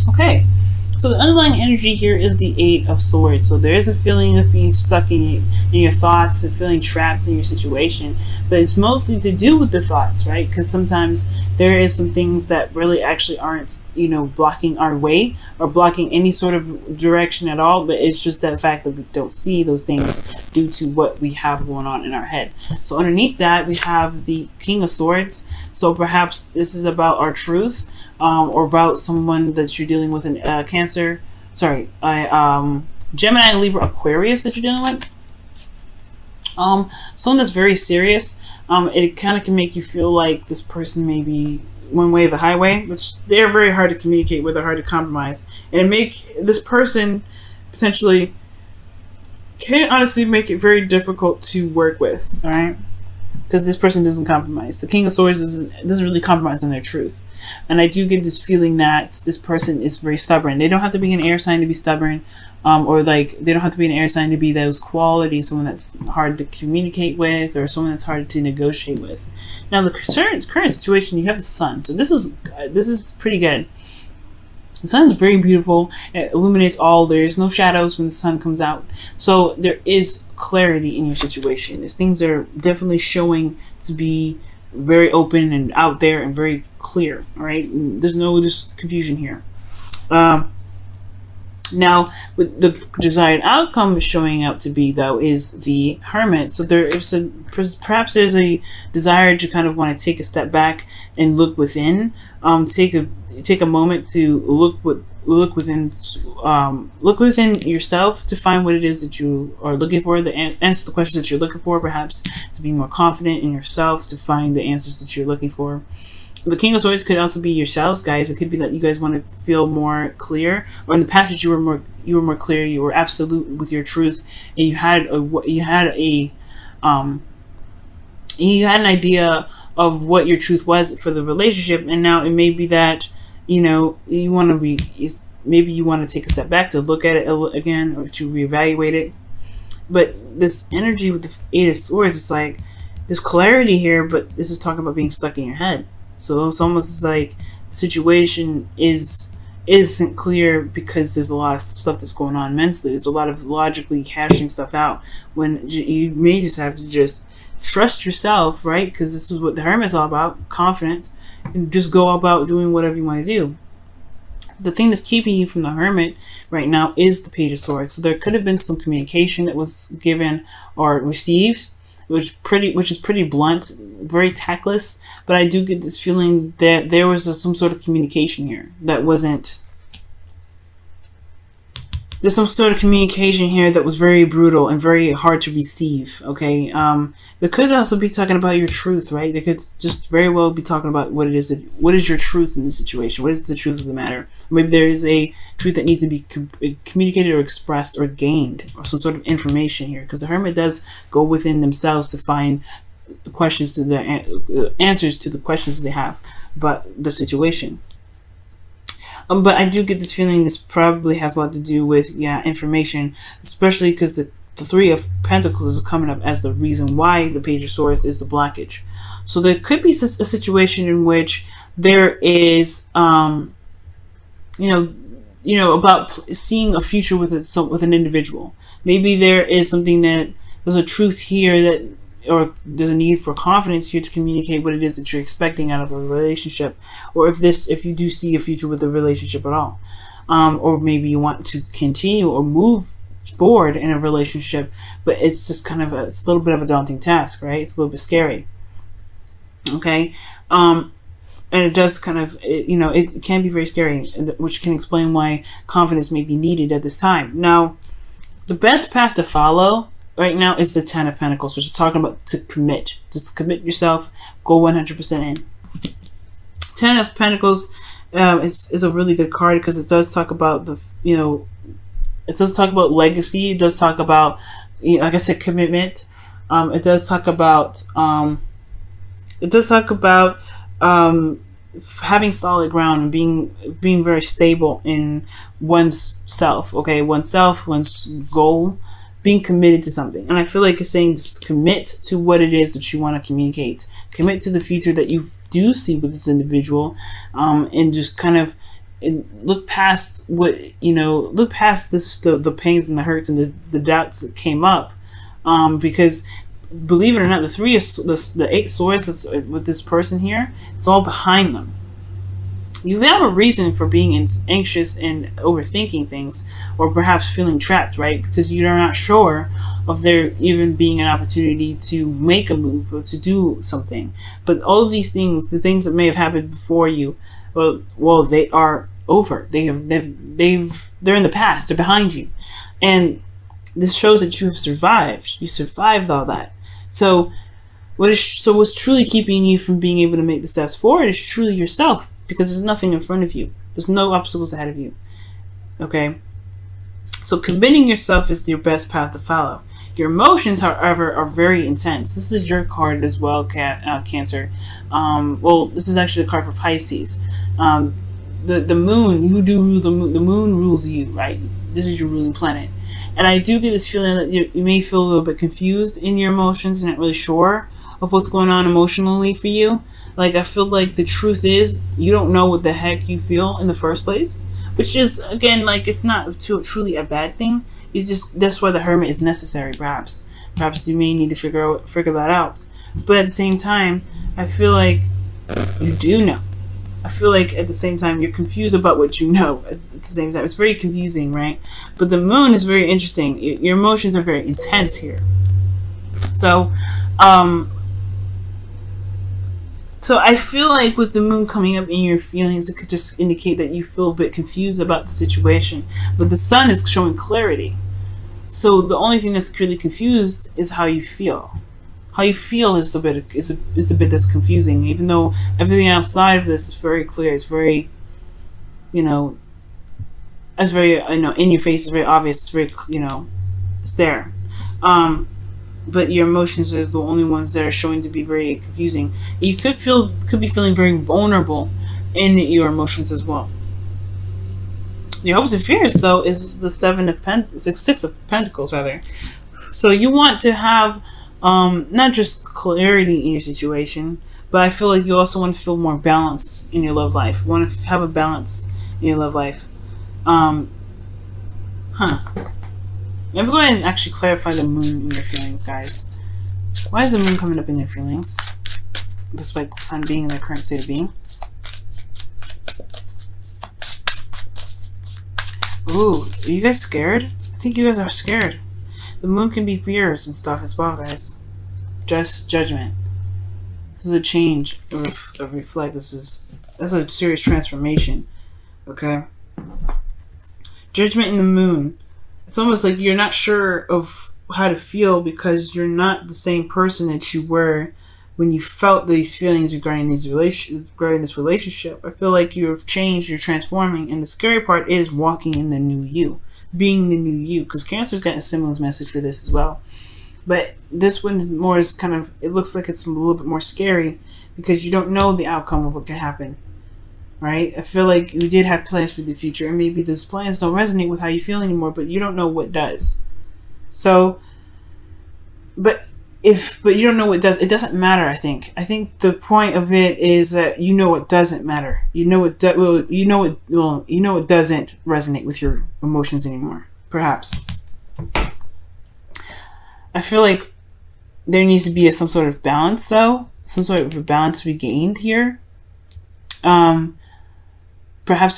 Okay, so the underlying energy here is the Eight of Swords. So there is a feeling of being stuck in your thoughts and feeling trapped in your situation, but it's mostly to do with the thoughts, right? Because sometimes there is some things that really actually aren't, blocking our way or blocking any sort of direction at all, but it's just that fact that we don't see those things due to what we have going on in our head. So underneath that, we have the King of Swords. So perhaps this is about our truth, or about someone that you're dealing with in Cancer. Sorry, Gemini, Libra, Aquarius that you're dealing with. Someone that's very serious. It kind of can make you feel like this person may be one way or the highway, which they're very hard to communicate with, they're hard to compromise, and make this person potentially can honestly make it very difficult to work with. All right, because this person doesn't compromise. The King of Swords doesn't really compromise on their truth. And I do get this feeling that this person is very stubborn. They don't have to be an air sign to be stubborn, or like they don't have to be an air sign to be those qualities, someone that's hard to communicate with or someone that's hard to negotiate with. Now the current situation, you have the Sun. So this is pretty good. The sun is very beautiful. It illuminates all. There's no shadows when the sun comes out. So there is clarity in your situation. Things are definitely showing to be very open and out there and very clear. All right, there's no just confusion here. Now, with the desired outcome showing up to be, though, is the Hermit. So there is perhaps there's a desire to kind of want to take a step back and look within. Take a moment to look within yourself to find what it is that you are looking for, answer the questions that you're looking for, perhaps to be more confident in yourself, to find the answers that you're looking for. The King of Swords could also be yourselves, guys. It could be that you guys want to feel more clear, or in the past that you were more clear, you were absolute with your truth, and you had an idea of what your truth was for the relationship, and now it may be that you want to maybe you want to take a step back to look at it again, or to reevaluate it. But this energy with the Eight of Swords, it's like there's clarity here, but this is talking about being stuck in your head. So it's almost like the situation isn't clear because there's a lot of stuff that's going on mentally. There's a lot of logically hashing stuff out when you may just have to just trust yourself, right? Because this is what the Hermit is all about, confidence, and just go about doing whatever you want to do. The thing that's keeping you from the Hermit right now is the Page of Swords. So there could have been some communication that was given or received, which is pretty blunt, very tactless, but I do get this feeling that there was some sort of communication here that wasn't. There's some sort of communication here that was very brutal and very hard to receive. Okay, they could also be talking about your truth, right? They could just very well be talking about what is your truth in this situation. What is the truth of the matter? Maybe there is a truth that needs to be communicated or expressed or gained, or some sort of information here, because the Hermit does go within themselves to find questions to the answers to the questions they have about the situation. But I do get this feeling this probably has a lot to do with information, especially because the Three of Pentacles is coming up as the reason why the Page of Swords is the blockage. So there could be a situation in which there is about seeing a future with an individual. Maybe there is something that there's a truth here that, or there's a need for confidence here to communicate what it is that you're expecting out of a relationship, or if you do see a future with the relationship at all, or maybe you want to continue or move forward in a relationship, but it's just kind of it's a little bit of a daunting task, right? It's a little bit scary. Okay, and it does kind of it can be very scary, which can explain why confidence may be needed at this time. Now, the best path to follow right now is the Ten of Pentacles, which is talking about to commit. Just commit yourself, go 100% in. Ten of Pentacles is a really good card because it does talk about it does talk about legacy. It does talk about, like I said, commitment. It does talk about having solid ground and being very stable in one's self. Okay, one's goal. Being committed to something. And I feel like it's saying just commit to what it is that you want to communicate. Commit to the future that you do see with this individual, and just kind of and look past what, look past the pains and the hurts and the doubts that came up, because believe it or not, the 8 swords that's with this person here, it's all behind them. You have a reason for being anxious and overthinking things, or perhaps feeling trapped, right? Because you're not sure of there even being an opportunity to make a move or to do something. But all of these things, the things that may have happened before you, well, they are over. They're in the past. They're behind you, and this shows that you have survived. You survived all that. So what's truly keeping you from being able to make the steps forward is truly yourself, because there's nothing in front of you. There's no obstacles ahead of you. Okay? So committing yourself is your best path to follow. Your emotions, however, are very intense. This is your card as well, Cancer. Well, this is actually the card for Pisces. The moon, you do rule the moon. The moon rules you, right? This is your ruling planet. And I do get this feeling that you may feel a little bit confused in your emotions. You're not really sure of what's going on emotionally for you. Like, I feel like the truth is you don't know what the heck you feel in the first place, which is, again, like, it's not truly a bad thing. That's why the hermit is necessary. Perhaps you may need to figure that out. But at the same time, I feel like you do know. I feel like at the same time you're confused about what you know. At the same time, it's very confusing, right? But the moon is very interesting. Your emotions are very intense here. So I feel like with the moon coming up in your feelings, it could just indicate that you feel a bit confused about the situation. But the sun is showing clarity. So the only thing that's really confused is how you feel. How you feel is the bit that's confusing, even though everything outside of this is very clear. It's very, it's very, in your face. It's very obvious. It's very, it's there. But your emotions are the only ones that are showing to be very confusing. You could be feeling very vulnerable in your emotions as well. Your hopes and fears, though, is the Six of Pentacles, rather. So you want to have not just clarity in your situation, but I feel like you also want to feel more balanced in your love life. You want to have a balance in your love life. Let me go ahead and actually clarify the moon in your feelings, guys. Why is the moon coming up in your feelings, despite the sun being in their current state of being? Ooh, are you guys scared? I think you guys are scared. The moon can be fears and stuff as well, guys. Just judgment. This is a change, a reflect. That's a serious transformation. Okay? Judgment in the moon. It's almost like you're not sure of how to feel because you're not the same person that you were when you felt these feelings regarding this relationship. I feel like you've changed, you're transforming, and the scary part is walking in the new you. Being the new you, because Cancer's got a similar message for this as well. But this one more is kind of, it looks like it's a little bit more scary because you don't know the outcome of what could happen, right? I feel like you did have plans for the future, and maybe those plans don't resonate with how you feel anymore, but you don't know what does. So, but you don't know what does. It doesn't matter. I think the point of it is that you know what doesn't matter. You know what doesn't resonate with your emotions anymore. Perhaps. I feel like there needs to be some sort of balance, though. Some sort of a balance regained here. Perhaps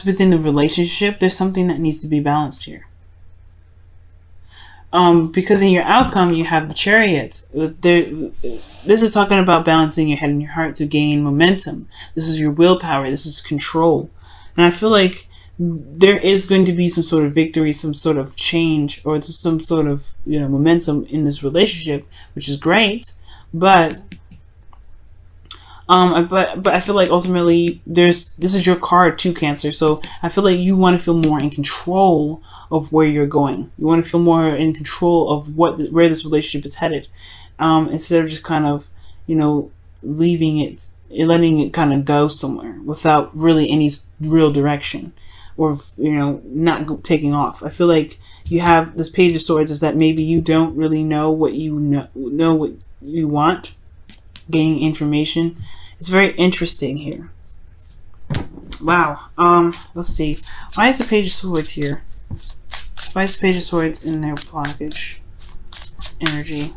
within the relationship, there's something that needs to be balanced here. Because in your outcome, you have the Chariot. This is talking about balancing your head and your heart to gain momentum. This is your willpower. This is control. And I feel like there is going to be some sort of victory, some sort of change, or some sort of momentum in this relationship, which is great. But I feel like ultimately this is your card too, Cancer. So I feel like you want to feel more in control of where you're going. You want to feel more in control of where this relationship is headed, instead of just kind of leaving it, letting it kind of go somewhere without really any real direction, or not taking off. I feel like you have this Page of Swords is that maybe you don't really know what you what you want. Gaining information. It's very interesting here. Wow. Let's see. Why is the Page of Swords here? Why is the Page of Swords in their blockage energy?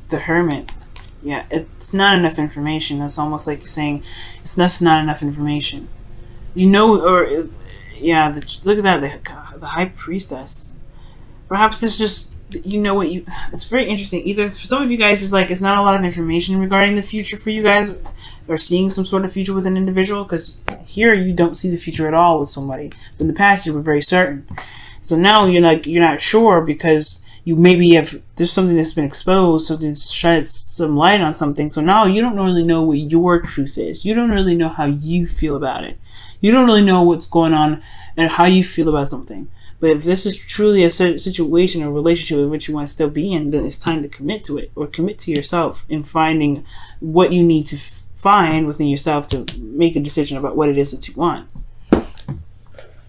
The Hermit. Yeah, it's not enough information. It's almost like you're saying it's just not enough information. You know, or yeah, look at that, the High Priestess. Perhaps it's just, you know what you. It's very interesting. Either for some of you guys, it's like it's not a lot of information regarding the future for you guys, or seeing some sort of future with an individual. Because here you don't see the future at all with somebody. But in the past, you were very certain. So now you're not sure because you maybe have there's something that's been exposed, something sheds some light on something. So now you don't really know what your truth is. You don't really know how you feel about it. You don't really know what's going on and how you feel about something. But if this is truly a situation or relationship in which you want to still be in, then it's time to commit to it, or commit to yourself in finding what you need to find within yourself to make a decision about what it is that you want.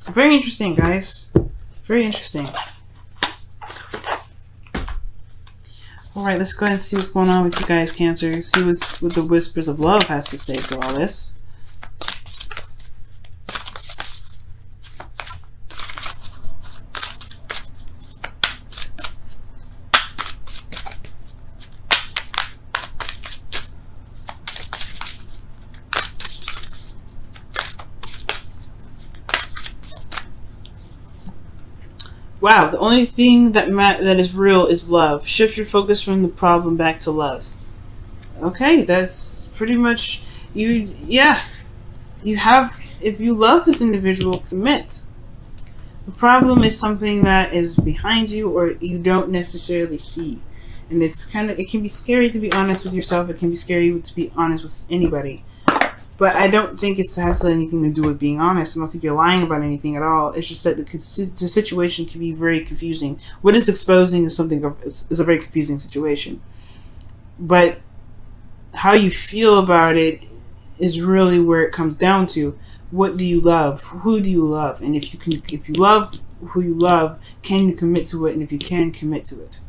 Very interesting, guys. Very interesting. Alright, let's go ahead and see what's going on with you guys, Cancer. See what the Whispers of Love has to say for all this. Wow, the only thing that is real is love. Shift your focus from the problem back to love. Okay, that's pretty much you. Yeah, you have. If you love this individual, commit. The problem is something that is behind you or you don't necessarily see, and it can be scary to be honest with yourself. It can be scary to be honest with anybody. But I don't think it has anything to do with being honest. I don't think you're lying about anything at all. It's just that the situation can be very confusing. What is exposing is is a very confusing situation. But how you feel about it is really where it comes down to. What do you love? Who do you love? And if you love who you love, can you commit to it? And if you can, commit to it.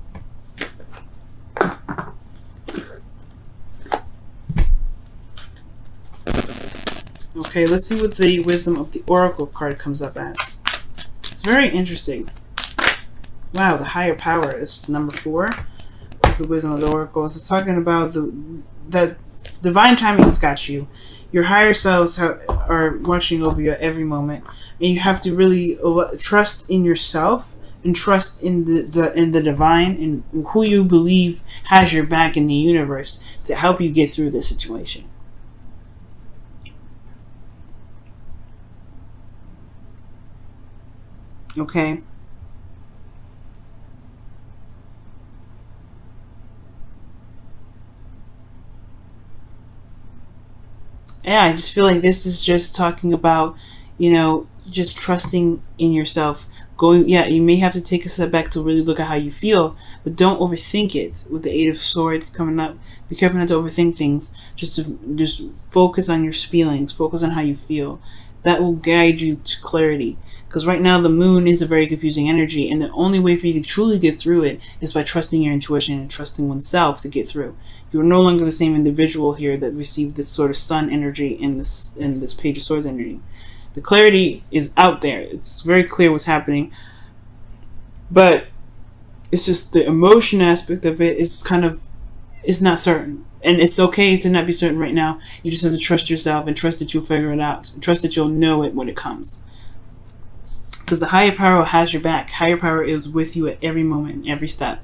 Okay, let's see what the Wisdom of the Oracle card comes up as. It's very interesting. Wow, the Higher Power is number 4 of the Wisdom of the Oracle. It's talking about the divine timing has got you. Your higher selves are watching over you at every moment, and you have to really trust in yourself and trust in the divine and who you believe has your back in the universe to help you get through this situation. Okay. Yeah, I just feel like this is just talking about, just trusting in yourself. Yeah, you may have to take a step back to really look at how you feel, but don't overthink it. With the Eight of Swords coming up, be careful not to overthink things. Just focus on your feelings, focus on how you feel. That will guide you to clarity. Because right now the moon is a very confusing energy, and the only way for you to truly get through it is by trusting your intuition and trusting oneself to get through. You're no longer the same individual here that received this sort of sun energy in this Page of Swords energy. The clarity is out there. It's very clear what's happening. But it's just the emotion aspect of it is not certain. And it's okay to not be certain right now. You just have to trust yourself and trust that you'll figure it out. Trust that you'll know it when it comes. Because the higher power has your back. Higher power is with you at every moment, every step.